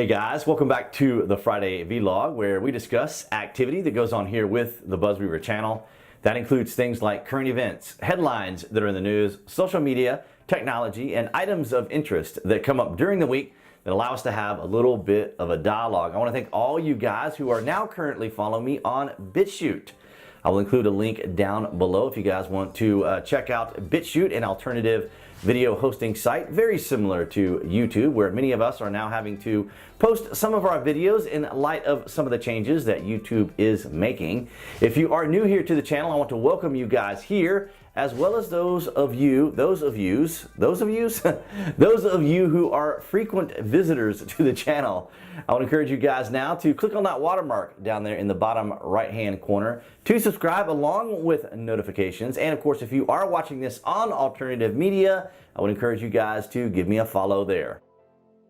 Hey guys, welcome back to the Friday vlog where we discuss activity that goes on here with the BuzWeaver channel. That includes things like current events, headlines that are in the news, social media, technology, and items of interest that come up during the week that allow us to have a little bit of a dialogue. I want to thank all you guys who are now currently following me on BitChute. I will include a link down below if you guys want to check out BitChute, an alternative video hosting site very similar to YouTube, where many of us are now having to post some of our videos in light of some of the changes that YouTube is making. If you are new here to the channel, I want to welcome you guys here, as well as those of you who are frequent visitors to the channel. I want to encourage you guys now to click on that watermark down there in the bottom right hand corner to subscribe along with notifications. And of course, if you are watching this on alternative media, I would encourage you guys to give me a follow there.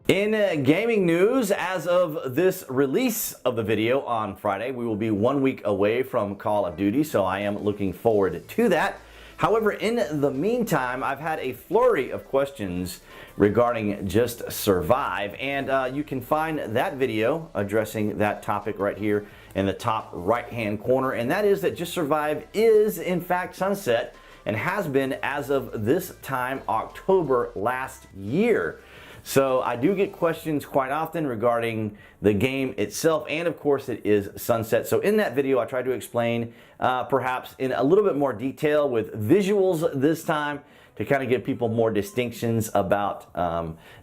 In gaming news, as of this release of the video on Friday, we will be 1 week away from Call of Duty, so I am looking forward to that. However, in the meantime, I've had a flurry of questions regarding Just Survive, and you can find that video addressing that topic right here in the top right-hand corner, and that is that Just Survive is, in fact, sunset and has been as of this time, October last year. So I do get questions quite often regarding the game itself, and of course it is sunset. So in that video I tried to explain perhaps in a little bit more detail with visuals this time to kind of give people more distinctions about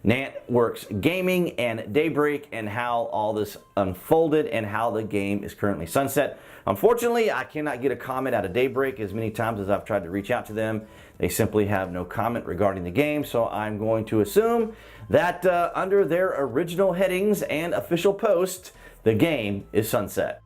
Networks Gaming and Daybreak and how all this unfolded and how the game is currently sunset. Unfortunately, I cannot get a comment out of Daybreak as many times as I've tried to reach out to them. They simply have no comment regarding the game, so I'm going to assume that under their original headings and official post, the game is sunset.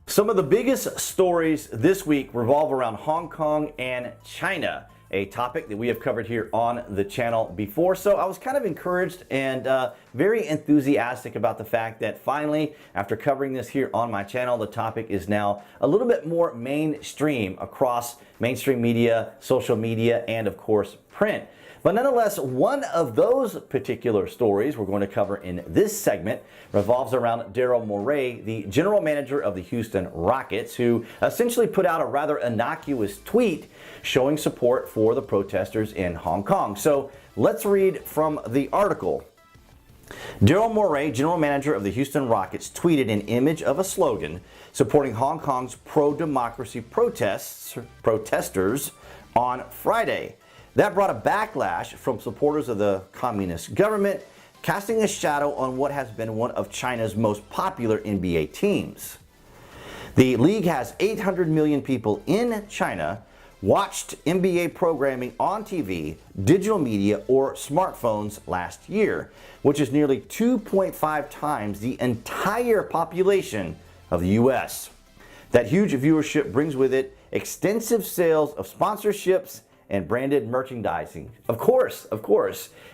Some of the biggest stories this week revolve around Hong Kong and China, a topic that we have covered here on the channel before. So I was kind of encouraged and very enthusiastic about the fact that finally, after covering this here on my channel, the topic is now a little bit more mainstream across mainstream media, social media, and of course print. But nonetheless, one of those particular stories we're going to cover in this segment revolves around Daryl Morey, the general manager of the Houston Rockets, who essentially put out a rather innocuous tweet showing support for the protesters in Hong Kong. So let's read from the article. Daryl Morey, general manager of the Houston Rockets, tweeted an image of a slogan supporting Hong Kong's pro-democracy protesters on Friday. That brought a backlash from supporters of the communist government, casting a shadow on what has been one of China's most popular NBA teams. The league has 800 million people in China watched NBA programming on TV, digital media, or smartphones last year, which is nearly 2.5 times the entire population of the US. That huge viewership brings with it extensive sales of sponsorships and branded merchandising. Of course,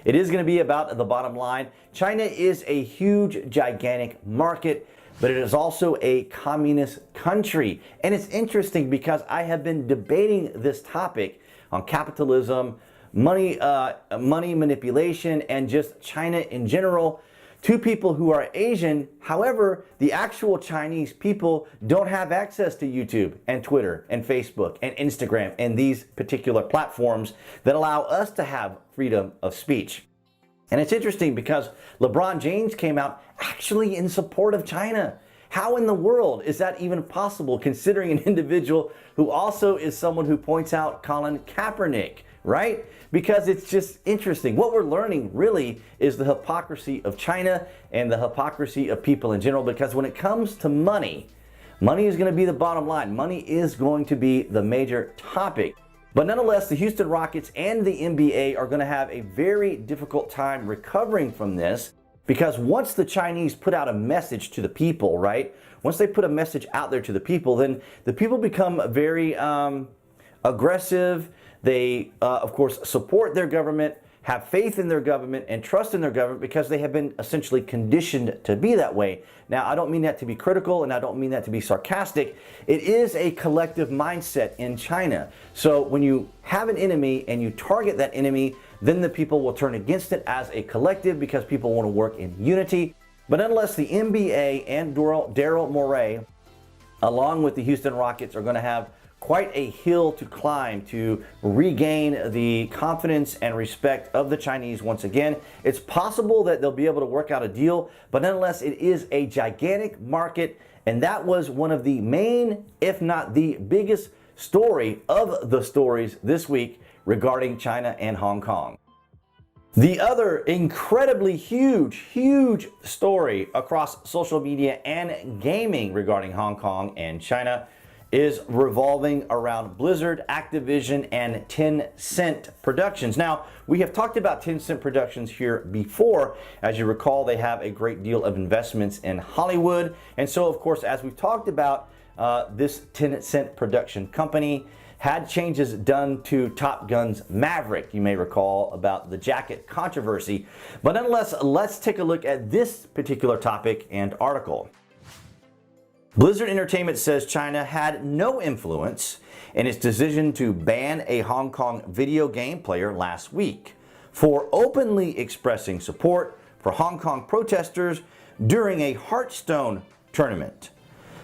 it is going to be about the bottom line. China is a huge, gigantic market, but it is also a communist country. And it's interesting because I have been debating this topic on capitalism, money manipulation, and just China in general to people who are Asian. However, the actual Chinese people don't have access to YouTube and Twitter and Facebook and Instagram and these particular platforms that allow us to have freedom of speech. And it's interesting because LeBron James came out actually in support of China. How in the world is that even possible, considering an individual who also is someone who points out Colin Kaepernick, right? Because it's just interesting. What we're learning really is the hypocrisy of China and the hypocrisy of people in general, because when it comes to money, money is going to be the bottom line. Money is going to be the major topic. But nonetheless, the Houston Rockets and the NBA are going to have a very difficult time recovering from this, because once the Chinese put out a message to the people, right? Once they put a message out there to the people, then the people become very aggressive. They, of course, support their government, have faith in their government, and trust in their government because they have been essentially conditioned to be that way. Now, I don't mean that to be critical, and I don't mean that to be sarcastic. It is a collective mindset in China. So when you have an enemy and you target that enemy, then the people will turn against it as a collective because people want to work in unity. But nonetheless, the NBA and Daryl Morey, along with the Houston Rockets, are going to have quite a hill to climb to regain the confidence and respect of the Chinese once again. It's possible that they'll be able to work out a deal, but nonetheless, it is a gigantic market, and that was one of the main, if not the biggest story of the stories this week regarding China and Hong Kong. The other incredibly huge story across social media and gaming regarding Hong Kong and China is revolving around Blizzard, Activision, and Tencent Productions. Now, we have talked about Tencent Productions here before. As you recall, they have a great deal of investments in Hollywood. And so, of course, as we've talked about, this Tencent production company had changes done to Top Gun's Maverick. You may recall about the jacket controversy. But nonetheless, let's take a look at this particular topic and article. Blizzard Entertainment says China had no influence in its decision to ban a Hong Kong video game player last week for openly expressing support for Hong Kong protesters during a Hearthstone tournament.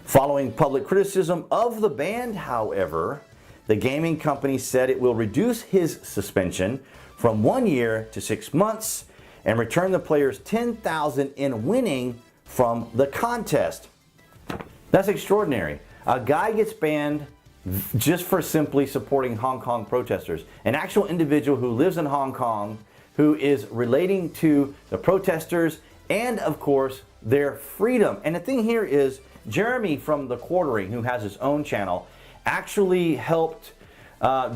Following public criticism of the ban, however, the gaming company said it will reduce his suspension from 1 year to 6 months and return the players $10,000 in winning from the contest. That's extraordinary. A guy gets banned just for simply supporting Hong Kong protesters. An actual individual who lives in Hong Kong, who is relating to the protesters and, of course, their freedom. And the thing here is, Jeremy from The Quartering, who has his own channel, actually helped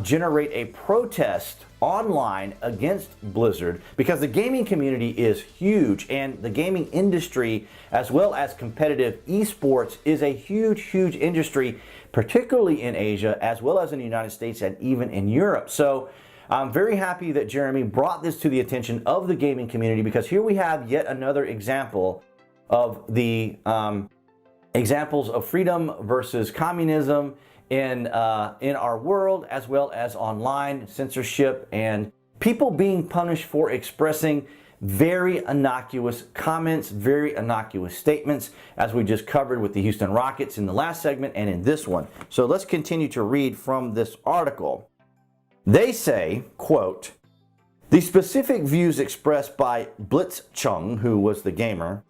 generate a protest online against Blizzard because the gaming community is huge, and the gaming industry, as well as competitive esports, is a huge industry, particularly in Asia, as well as in the United States and even in Europe. So I'm very happy that Jeremy brought this to the attention of the gaming community, because here we have yet another example of the examples of freedom versus communism in our world, as well as online censorship and people being punished for expressing very innocuous comments, very innocuous statements, as we just covered with the Houston Rockets in the last segment and in this one. So let's continue to read from this article. They say, quote, "The specific views expressed by Blitz Chung, who was the gamer,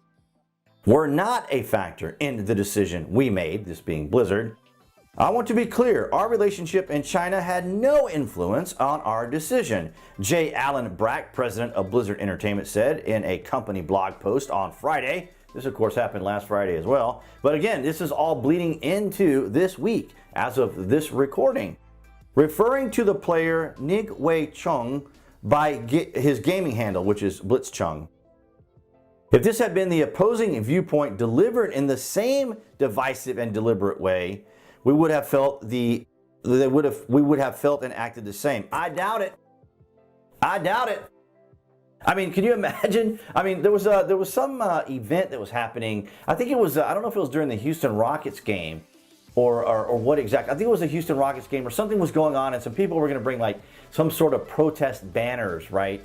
were not a factor in the decision we made," this being Blizzard. "I want to be clear, our relationship in China had no influence on our decision," J. Allen Brack, president of Blizzard Entertainment, said in a company blog post on Friday. This, of course, happened last Friday as well. But again, this is all bleeding into this week as of this recording. Referring to the player Nig Wei Chung by his gaming handle, which is Blitz Chung. "If this had been the opposing viewpoint delivered in the same divisive and deliberate way, we would have felt and acted the same." I doubt it. I doubt it. I mean, can you imagine? I mean, there was some event that was happening. I think it was I don't know if it was during the Houston Rockets game or what exactly. I think it was a Houston Rockets game, or something was going on, and some people were going to bring like some sort of protest banners, right,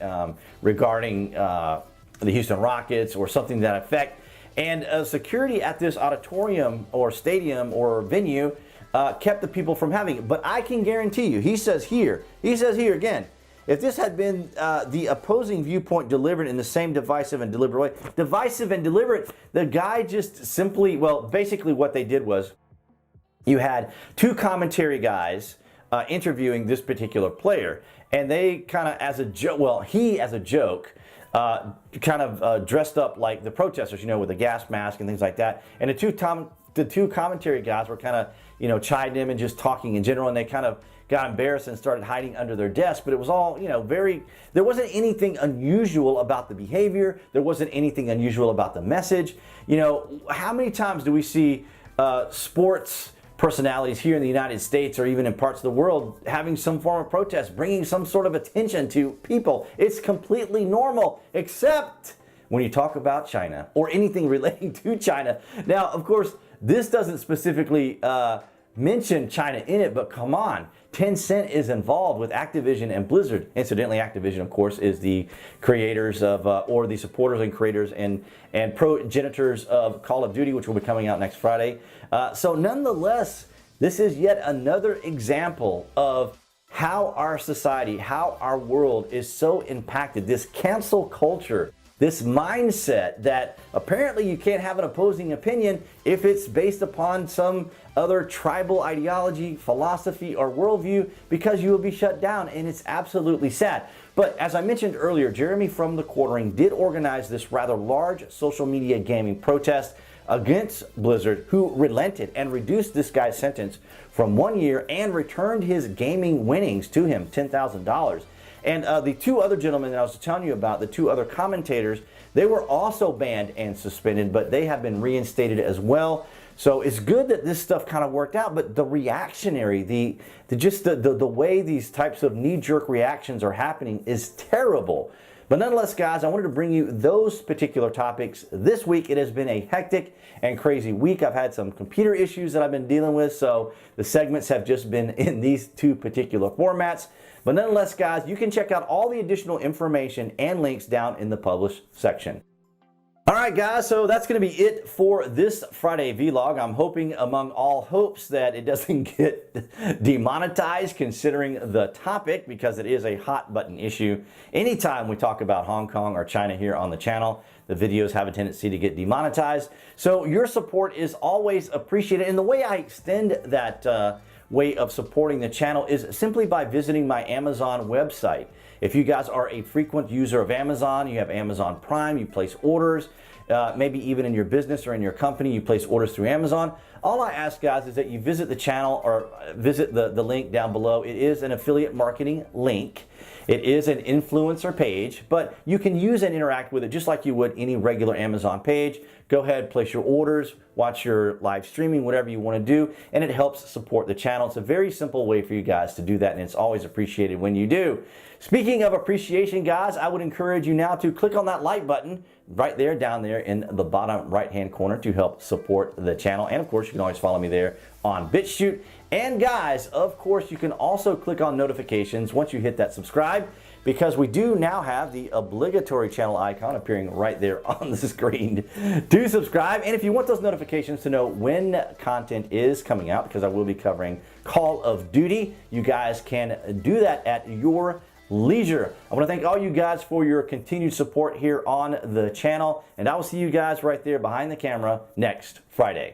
regarding the Houston Rockets or something to that effect. And security at this auditorium or stadium or venue kept the people from having it. But I can guarantee you, he says here again, if this had been the opposing viewpoint delivered in the same divisive and deliberate way, divisive and deliberate, the guy just simply, well, basically what they did was, you had two commentary guys interviewing this particular player, and they kind of as a joke, well, he as a joke, kind of dressed up like the protesters, you know, with a gas mask and things like that. And the two commentary guys were kind of, you know, chiding him and just talking in general, and they kind of got embarrassed and started hiding under their desk. But it was all, you know, there wasn't anything unusual about the behavior. There wasn't anything unusual about the message. You know, how many times do we see sports personalities here in the United States or even in parts of the world having some form of protest, bringing some sort of attention to people? It's completely normal, except when you talk about China or anything relating to China. Now, of course, this doesn't specifically mention China in it, but come on. Tencent is involved with Activision and Blizzard. Incidentally, Activision, of course, is the creators of, or the supporters and creators and progenitors of Call of Duty, which will be coming out next Friday. So nonetheless, this is yet another example of how our society, how our world is so impacted. This cancel culture, this mindset that apparently you can't have an opposing opinion if it's based upon some other tribal ideology, philosophy, or worldview, because you will be shut down, and it's absolutely sad. But as I mentioned earlier, Jeremy from The Quartering did organize this rather large social media gaming protest against Blizzard, who relented and reduced this guy's sentence from 1 year and returned his gaming winnings to him, $10,000. And the two other gentlemen that I was telling you about, the two other commentators, they were also banned and suspended, but they have been reinstated as well. So it's good that this stuff kind of worked out, but the reactionary, the way these types of knee-jerk reactions are happening is terrible. But nonetheless, guys, I wanted to bring you those particular topics this week. It has been a hectic and crazy week. I've had some computer issues that I've been dealing with, so the segments have just been in these two particular formats. But nonetheless, guys, you can check out all the additional information and links down in the published section. All right, guys, so that's going to be it for this Friday vlog. I'm hoping among all hopes that it doesn't get demonetized, considering the topic, because it is a hot button issue. Anytime we talk about Hong Kong or China here on the channel, the videos have a tendency to get demonetized. So your support is always appreciated. And the way I extend that way of supporting the channel is simply by visiting my Amazon website. If you guys are a frequent user of Amazon, you have Amazon Prime, you place orders, maybe even in your business or in your company, you place orders through Amazon. All I ask, guys, is that you visit the channel or visit the link down below. It is an affiliate marketing link. It is an influencer page, but you can use and interact with it just like you would any regular Amazon page. Go ahead, place your orders, watch your live streaming, whatever you want to do, and it helps support the channel. It's a very simple way for you guys to do that, and it's always appreciated when you do. Speaking of appreciation, guys, I would encourage you now to click on that like button right there, down there in the bottom right-hand corner to help support the channel. And of course, you can always follow me there on BitChute. And guys, of course, you can also click on notifications once you hit that subscribe, because we do now have the obligatory channel icon appearing right there on the screen to subscribe. And if you want those notifications to know when content is coming out, because I will be covering Call of Duty, you guys can do that at your leisure. I want to thank all you guys for your continued support here on the channel, and I will see you guys right there behind the camera next Friday.